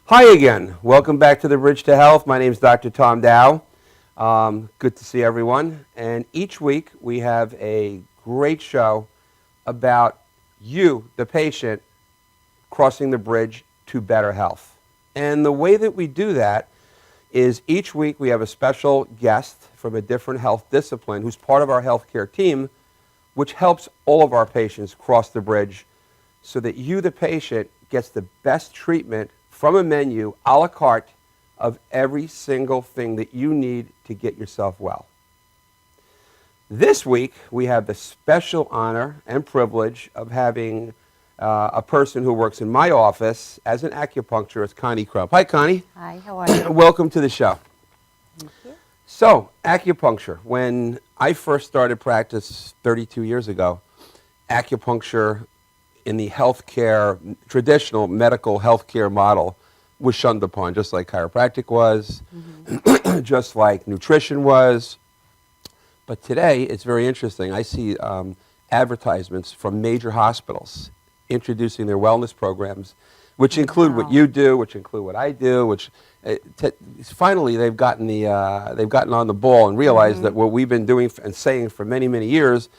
Hi again. Welcome back to the Bridge to Health. My name is Dr. Tom Dow. Good to see everyone. And each week we have a great show about you, the patient, crossing the bridge to better health. And the way that we do that is each week we have a special guest from a different health discipline who's part of our healthcare team, which helps all of our patients cross the bridge so that you, the patient, gets the best treatment from a menu a la carte of every single thing that you need to get yourself well. This week, we have the special honor and privilege of having a person who works in my office as an acupuncturist, Connie Crump. Hi, Connie. Hi, how are you? Welcome to the show. Thank you. So, acupuncture. When I first started practice 32 years ago, acupuncture in the healthcare, traditional medical healthcare model was shunned upon, just like chiropractic was, just like nutrition was. But today, it's very interesting. I see advertisements from major hospitals introducing their wellness programs, which include what you do, which include what I do, which finally they've gotten on the ball and realized that what we've been doing and saying for many, many years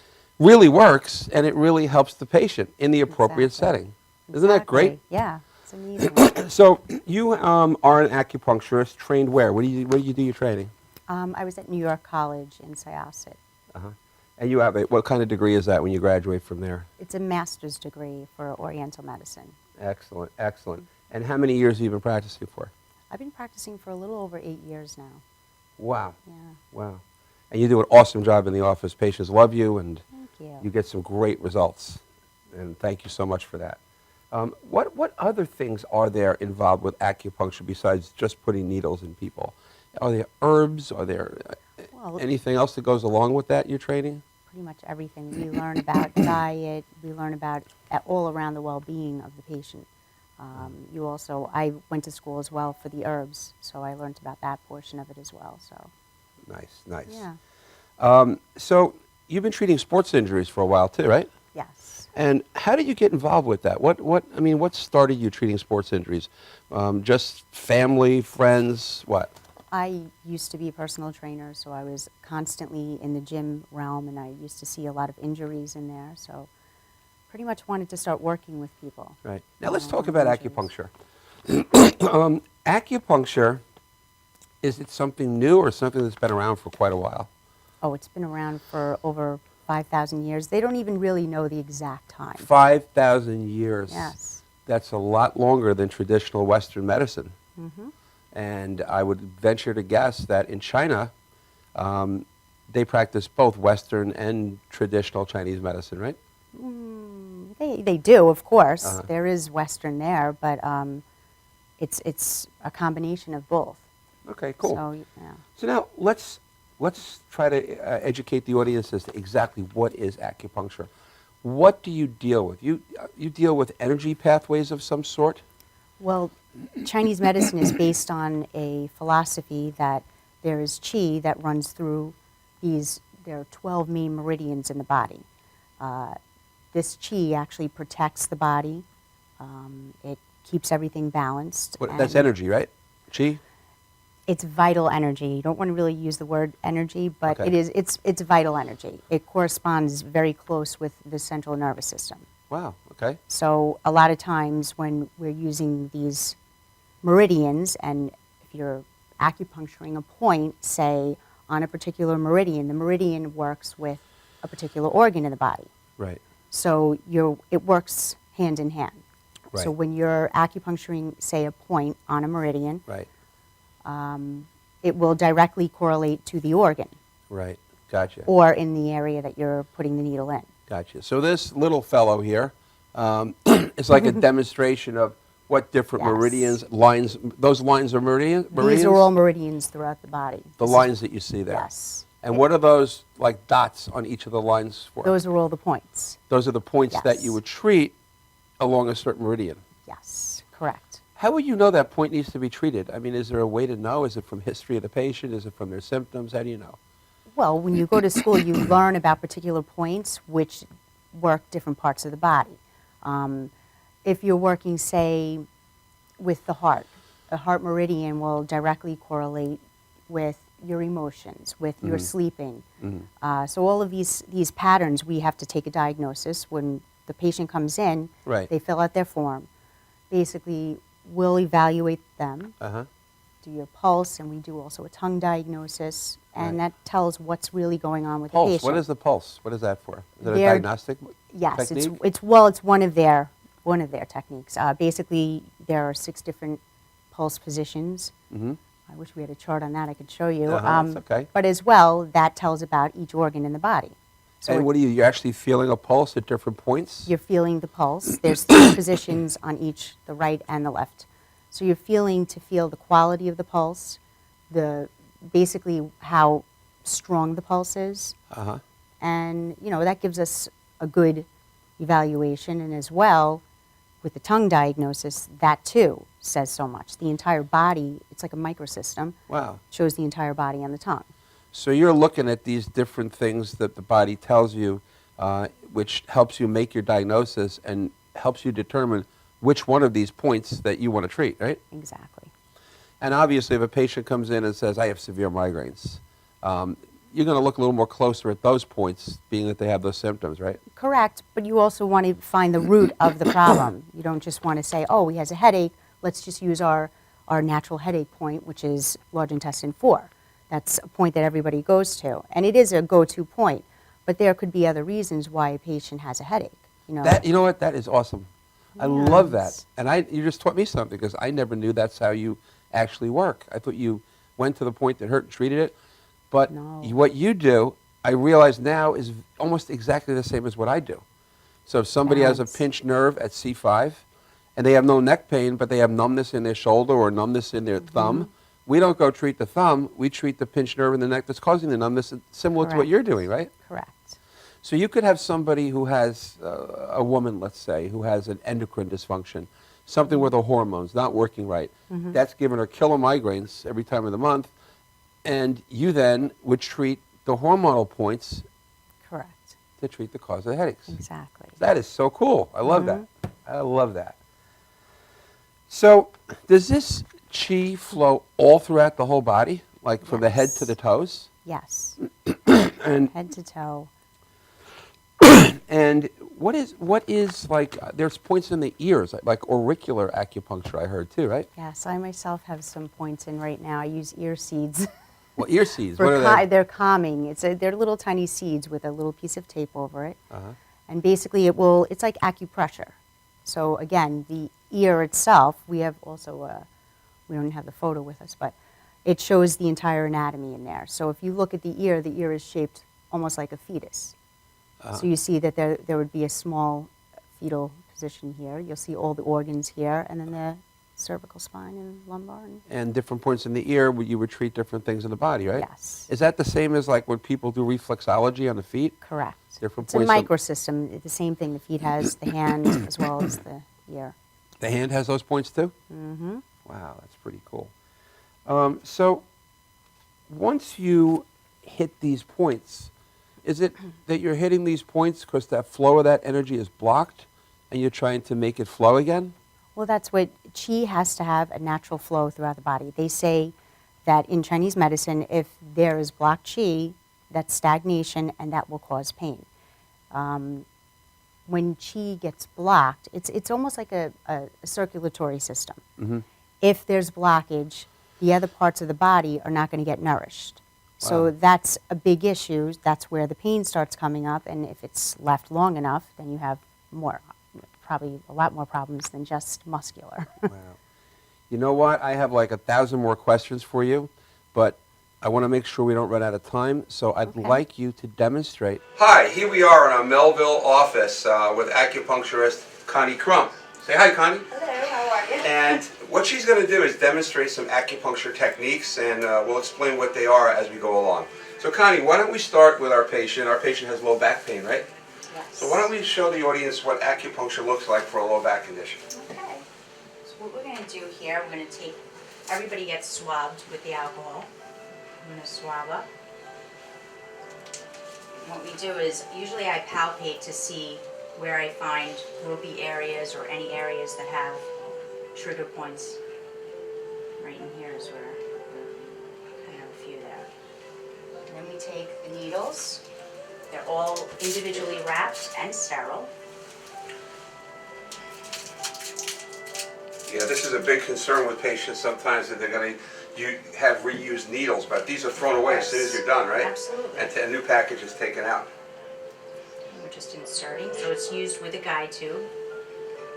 really works, and it really helps the patient in the appropriate setting. Isn't that great? Yeah, it's amazing. So you are an acupuncturist trained where? Where do you do your training? I was at New York College in Syosset. And you have what kind of degree is that when you graduate from there? It's a master's degree for Oriental medicine. Excellent, excellent. And how many years have you been practicing for? I've been practicing for a little over 8 years now. Wow. Yeah. Wow. And you do an awesome job in the office. Patients love you, and Thank you. you get some great results. And thank you so much for that. What other things are there involved with acupuncture besides just putting needles in people? Are there herbs? Are there anything else that goes along with that, your training? Pretty much everything. We learn about diet. We learn about all around the well-being of the patient. I went to school as well for the herbs, so I learned about that portion of it as well. So. Nice, nice. Yeah. So you've been treating sports injuries for a while too, right? Yes. And how did you get involved with that? What started you treating sports injuries? Just family, friends, what? I used to be a personal trainer, so I was constantly in the gym realm, and I used to see a lot of injuries in there, so pretty much wanted to start working with people. Right. Now let's talk about acupuncture. Acupuncture, is it something new or something that's been around for quite a while? Oh, it's been around for over 5,000 years. They don't even really know the exact time. 5,000 years. Yes. That's a lot longer than traditional Western medicine. Mm-hmm. And I would venture to guess that in China, they practice both Western and traditional Chinese medicine, right? They do, of course. There is Western there, but it's a combination of both. Okay, cool. So, yeah. So now let's try to educate the audience as to exactly what is acupuncture. What do you deal with? You deal with energy pathways of some sort? Well, Chinese medicine is based on a philosophy that there is qi that runs through there are 12 main meridians in the body. This qi actually protects the body. It keeps everything balanced. That's energy, right? Qi? It's vital energy. You don't want to really use the word energy, but it's vital energy. It corresponds very close with the central nervous system. Wow, okay. So a lot of times when we're using these meridians, and if you're acupuncturing a point, say, on a particular meridian, the meridian works with a particular organ in the body. Right. So it works hand in hand. Right. So when you're acupuncturing, say, a point on a meridian, right. It will directly correlate to the organ. Right, gotcha. Or in the area that you're putting the needle in. Gotcha. So this little fellow here is like a demonstration of what different meridians, lines, those lines are meridians? These are all meridians throughout the body. The lines that you see there? Yes. And what are those like dots on each of the lines for? Those are all the points. Those are the points that you would treat along a certain meridian? Yes, correct. How would you know that point needs to be treated? I mean, is there a way to know? Is it from history of the patient? Is it from their symptoms? How do you know? Well, when you go to school, you learn about particular points which work different parts of the body. If you're working, say, with the heart, a heart meridian will directly correlate with your emotions, with your sleeping. So all of these patterns, we have to take a diagnosis. When the patient comes in, Right. they fill out their form. Basically, we'll evaluate them, Uh-huh. do your pulse, and we do also a tongue diagnosis, and Right. that tells what's really going on with the Pulse. patient. What is the pulse? What is that for? Is it a They're- diagnostic Yes, technique? it's one of their techniques. Basically, there are 6 different pulse positions. Mm-hmm. I wish we had a chart on that I could show you. That's okay. But as well, that tells about each organ in the body. So And what are you? You're actually feeling a pulse at different points? you're feeling the pulse. There's 3 positions on each, the right and the left. So you're feeling to feel the quality of the pulse, basically how strong the pulse is. Uh-huh. And, that gives us a good evaluation. And as well, with the tongue diagnosis, that too says so much. The entire body, it's like a microsystem, Wow. shows the entire body on the tongue. So you're looking at these different things that the body tells you, which helps you make your diagnosis and helps you determine which one of these points that you want to treat, right? Exactly. And obviously, if a patient comes in and says, I have severe migraines, you're going to look a little more closer at those points, being that they have those symptoms, right? Correct, but you also want to find the root of the problem. You don't just want to say, oh, he has a headache, let's just use our natural headache point, which is large intestine 4. That's a point that everybody goes to, and it is a go-to point, but there could be other reasons why a patient has a headache. You know what? That is awesome. I love that. Yes. And you just taught me something, because I never knew that's how you actually work. I thought you went to the point that hurt and treated it. But No. what you do, I realize now, is almost exactly the same as what I do. So if somebody has a Yes. pinched nerve at C5 and they have no neck pain, but they have numbness in their shoulder or numbness in their thumb, we don't go treat the thumb. We treat the pinched nerve in the neck that's causing the numbness, similar to what Correct. you're doing, right? Correct. So you could have somebody who has, a woman, let's say, who has an endocrine dysfunction, something with her hormones not working right. That's giving her killer migraines every time of the month. And you then would treat the hormonal points Correct. to treat the cause of the headaches. Exactly. That is so cool. I love that. I love that. So does this chi flow all throughout the whole body, like from the head to the toes? Yes. And Head to toe. and what is like? There's points in the ears, like auricular acupuncture. I heard too, right? Yes, I myself have some points in right now. I use ear seeds. Well, ear seeds. What are they? They're calming. They're little tiny seeds with a little piece of tape over it. Uh-huh. And basically it's like acupressure. So again, the ear itself, we have also, we don't have the photo with us, but it shows the entire anatomy in there. So if you look at the ear is shaped almost like a fetus. So you see that there would be a small fetal position here. You'll see all the organs here, and then the cervical spine and lumbar. And different points in the ear, you would treat different things in the body, right? Yes. Is that the same as like when people do reflexology on the feet? Correct. Different It's a points of- microsystem. The same thing. The feet has the hand as well as the ear. The hand has those points too? Mm-hmm. Wow, that's pretty cool. So once you hit these points, is it that you're hitting these points because that flow of that energy is blocked and you're trying to make it flow again? Well, that's what qi has to have, a natural flow throughout the body. They say that in Chinese medicine, if there is blocked qi, that's stagnation and that will cause pain. When qi gets blocked, it's almost like a circulatory system. Mm-hmm. If there's blockage, the other parts of the body are not going to get nourished. So Wow. that's a big issue. That's where the pain starts coming up, and if it's left long enough, then you have probably a lot more problems than just muscular. Wow. You know what? I have like 1,000 more questions for you, but I want to make sure we don't run out of time, so I'd Okay. like you to demonstrate. Hi, here we are in our Melville office with acupuncturist Connie Crump. Say hi, Connie. Hello, how are you? And what she's going to do is demonstrate some acupuncture techniques, and we'll explain what they are as we go along. So Connie, why don't we start with our patient? Our patient has low back pain, right? Yes. So why don't we show the audience what acupuncture looks like for a low back condition? Okay. So what we're going to do here, we're going to take, everybody gets swabbed with the alcohol. I'm going to swab up. And what we do is, usually I palpate to see where I find there will be areas or any areas that have trigger points. right in here is where I have a few there. And then we take the needles. They're all individually wrapped and sterile. Yeah, this is a big concern with patients sometimes that they're going to have reused needles, but these are thrown away as soon as you're done, right? Absolutely. And a new package is taken out. We're just inserting, so it's used with a guide tube,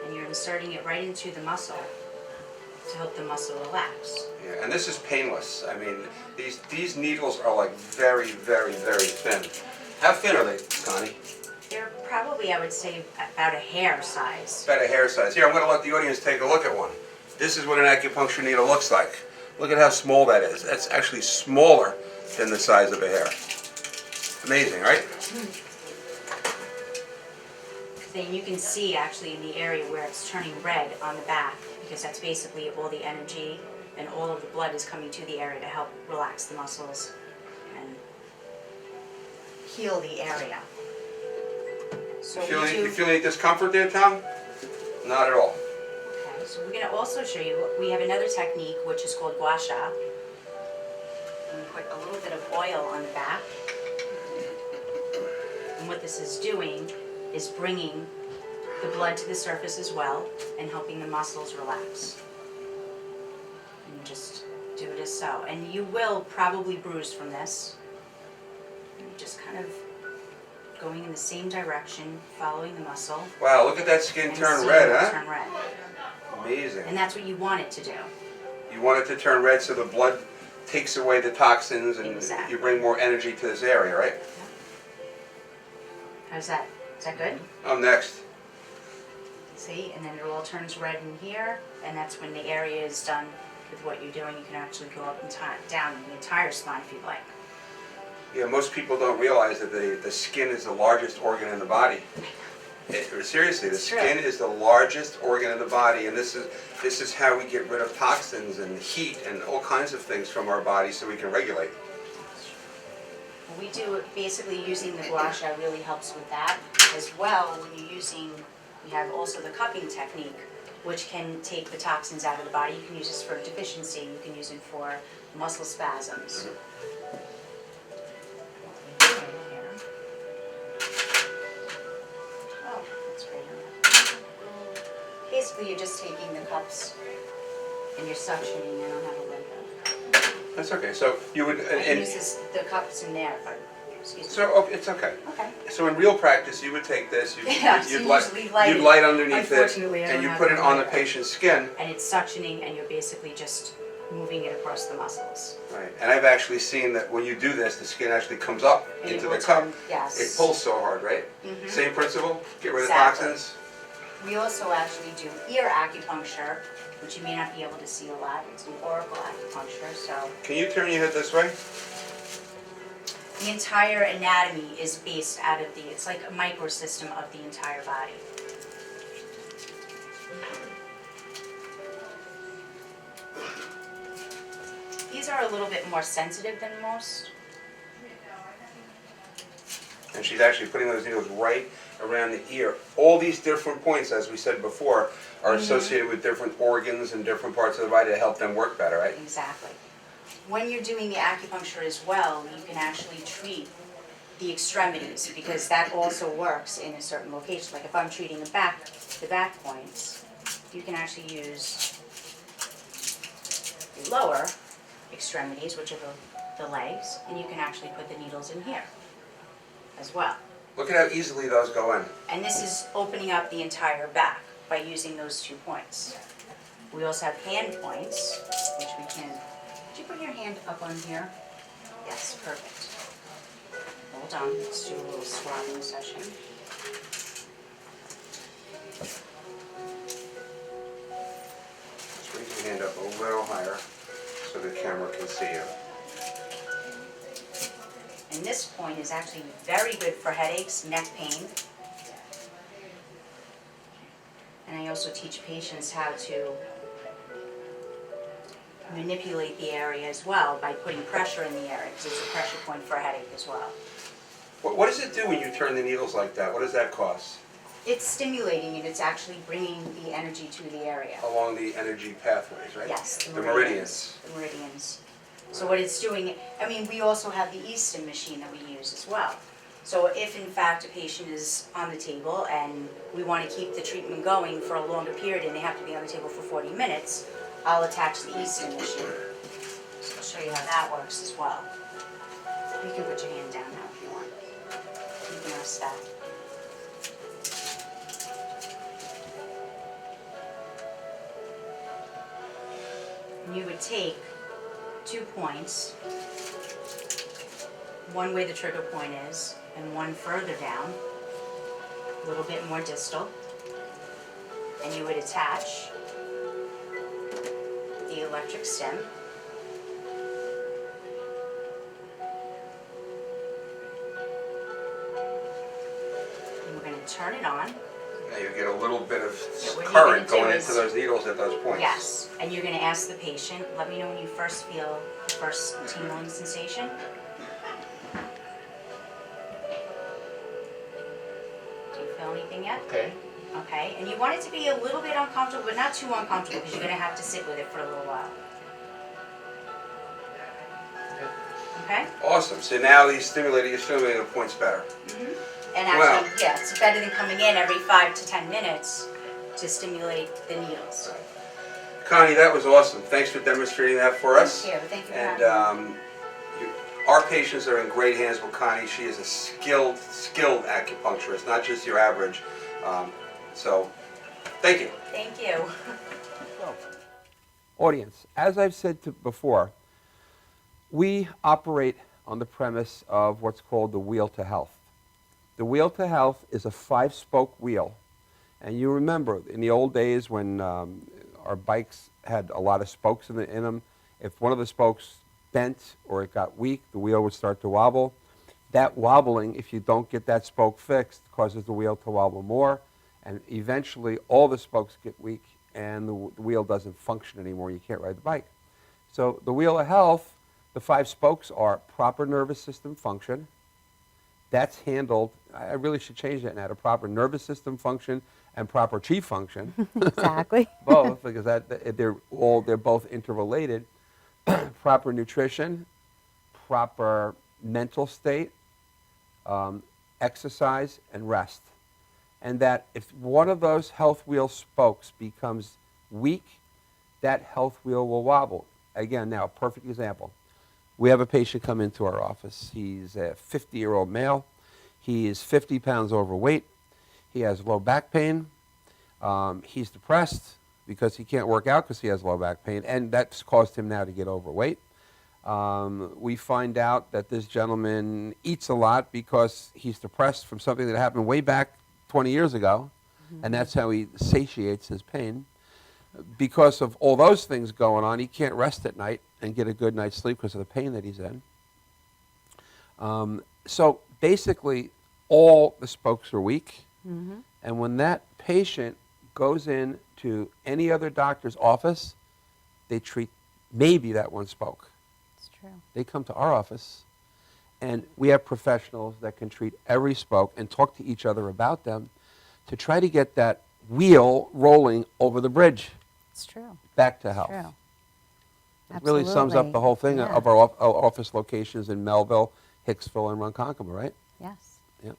and you're inserting it right into the muscle to help the muscle relax. Yeah, and this is painless. I mean, these needles are like very, very, very thin. How thin are they, Connie? They're probably, I would say, about a hair size. About a hair size. Here, I'm going to let the audience take a look at one. This is what an acupuncture needle looks like. Look at how small that is. That's actually smaller than the size of a hair. Amazing, right? Then you can see actually in the area where it's turning red on the back, because that's basically all the energy and all of the blood is coming to the area to help relax the muscles and heal the area. So You feel any discomfort there, Tom? Not at all. Okay, so we're going to also show you, we have another technique which is called gua sha. And we put a little bit of oil on the back. And what this is doing is bringing the blood to the surface as well and helping the muscles relax. And you just do it as so. And you will probably bruise from this. And you just kind of going in the same direction, following the muscle. Wow, look at that skin and turn seeing red, it huh? Turn red. Amazing. And that's what you want it to do. You want it to turn red so the blood takes away the toxins and Exactly. you bring more energy to this area, right? How's that? Is that good? I'm next. See, and then it all turns red in here, and that's when the area is done with what you're doing. You can actually go up and down the entire spine if you'd like. Yeah, most people don't realize that the skin is the largest organ in the body. Seriously, the It's true. skin is the largest organ in the body, and this is how we get rid of toxins and heat and all kinds of things from our body so we can regulate. We do it basically using the gua sha really helps with that. As well, when you're using, we have also the cupping technique, which can take the toxins out of the body. You can use this for deficiency, you can use it for muscle spasms. Oh, that's great. Basically, you're just taking the cups and you're suctioning. I don't have a lid though. That's okay. So you would, I can use the cups in there, but, excuse me. so it's okay. Okay. So in real practice, you would take this, Yeah, so you'd you light, usually light you'd it. light underneath it, Unfortunately, I and don't you have put it a on the lighter. patient's skin. And it's suctioning and you're basically just moving it across the muscles. Right. And I've actually seen that when you do this, the skin actually comes up And it into will the cup. turn- yes. It pulls so hard, right? Mhm. Same principle. Get rid Exactly. of toxins. We also actually do ear acupuncture, which you may not be able to see a lot. It's an oracle acupuncture, so Can you turn your head this way? the entire anatomy is based out of it's like a microsystem of the entire body. These are a little bit more sensitive than most. And she's actually putting those needles right around the ear. All these different points, as we said before, are associated with different organs and different parts of the body to help them work better, right? Exactly. When you're doing the acupuncture as well, you can actually treat the extremities because that also works in a certain location. Like if I'm treating the back points, you can actually use the lower extremities, which are the legs, and you can actually put the needles in here as well. Look at how easily those go in. And this is opening up the entire back by using those 2 points. We also have hand points, which we can. Did you put your hand up on here? Yes, perfect. Hold on, let's do a little swabbing session. Just raise your hand up a little higher so the camera can see you. And this point is actually very good for headaches, neck pain. And I also teach patients how to manipulate the area as well by putting pressure in the area because it's a pressure point for a headache as well. What does it do when you turn the needles like that? What does that cost? It's stimulating and it's actually bringing the energy to the area. Along the energy pathways, right? Yes, The meridians. The meridians. So what it's doing, I mean, we also have the Easton machine that we use as well. So if in fact a patient is on the table and we want to keep the treatment going for a longer period and they have to be on the table for 40 minutes, I'll attach the Easton machine. So I'll show you how that works as well. You can put your hand down now if you want. You can rest that. And you would take 2 points, one where the trigger point is, and one further down, a little bit more distal, and you would attach the electric stem. And we're going to turn it on. Now you get a little bit of Yeah, what you're current gonna do going is- into those needles at those points. Yes, and you're going to ask the patient, let me know when you first feel the first tingling sensation. Do you feel anything yet? Okay. Okay, and you want it to be a little bit uncomfortable, but not too uncomfortable because you're going to have to sit with it for a little while. Okay? Awesome. So now you're stimulating the points better. And Wow. actually, yeah, it's better than coming in every 5 to 10 minutes to stimulate the needles. Connie, that was awesome. Thanks for demonstrating that for us. Thank you for And having me. our patients are in great hands with Connie. She is a skilled acupuncturist, not just your average. So, thank you. Thank you. Audience, as I've said before, we operate on the premise of what's called the wheel to health. The wheel to health is a 5-spoke wheel. And you remember in the old days when our bikes had a lot of spokes in them, if one of the spokes bent or it got weak, the wheel would start to wobble. That wobbling, if you don't get that spoke fixed, causes the wheel to wobble more. And eventually all the spokes get weak and the wheel doesn't function anymore. You can't ride the bike. So the wheel of health, the 5 spokes are proper nervous system function. That's handled, I really should change that now, to proper nervous system function and proper chi function. Exactly. Both, because they're both interrelated. Proper nutrition, proper mental state, exercise, and rest. And that if one of those health wheel spokes becomes weak, that health wheel will wobble. Again, now, a perfect example. We have a patient come into our office. He's a 50-year-old male. He is 50 pounds overweight. He has low back pain. He's depressed because he can't work out because he has low back pain, and that's caused him now to get overweight. We find out that this gentleman eats a lot because he's depressed from something that happened way back 20 years ago, and that's how he satiates his pain. Because of all those things going on, he can't rest at night and get a good night's sleep because of the pain that he's in. So basically, all the spokes are weak, and when that patient goes in to any other doctor's office, they treat maybe that one spoke. It's true. They come to our office, and we have professionals that can treat every spoke and talk to each other about them to try to get that wheel rolling over the bridge It's true. back to It's health. true. It really sums up the whole thing Yeah. of our office locations in Melville, Hicksville, and Ronkonkoma, right? Yes. Yeah.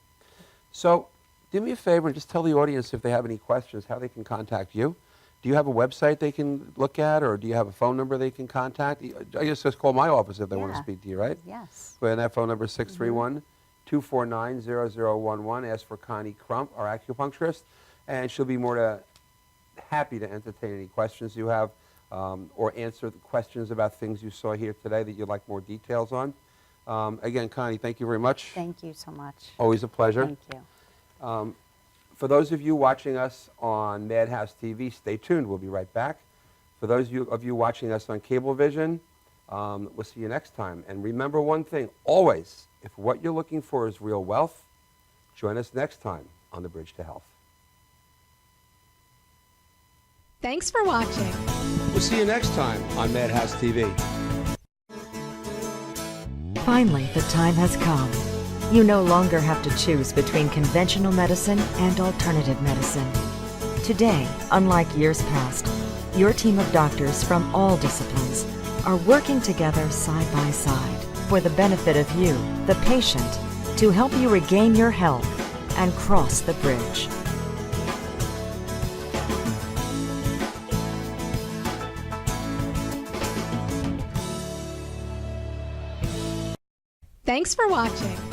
So do me a favor and just tell the audience if they have any questions, how they can contact you. Do you have a website they can look at, or do you have a phone number they can contact? I guess just call my office if they want to Yeah. speak to you, right? Yes. And that phone number is 631-249-0011. Ask for Connie Crump, our acupuncturist, and she'll be happy to entertain any questions you have or answer the questions about things you saw here today that you'd like more details on. Again, Connie, thank you very much. Thank you so much. Always a pleasure. Thank you. For those of you watching us on Madhouse TV, stay tuned. We'll be right back. For those of you watching us on Cablevision, we'll see you next time. And remember one thing, always, if what you're looking for is real wealth, join us next time on The Bridge to Health. Thanks for watching. We'll see you next time on Madhouse TV. Finally, the time has come. You no longer have to choose between conventional medicine and alternative medicine. Today, unlike years past, your team of doctors from all disciplines are working together side by side for the benefit of you, the patient, to help you regain your health and cross the bridge. Thanks for watching.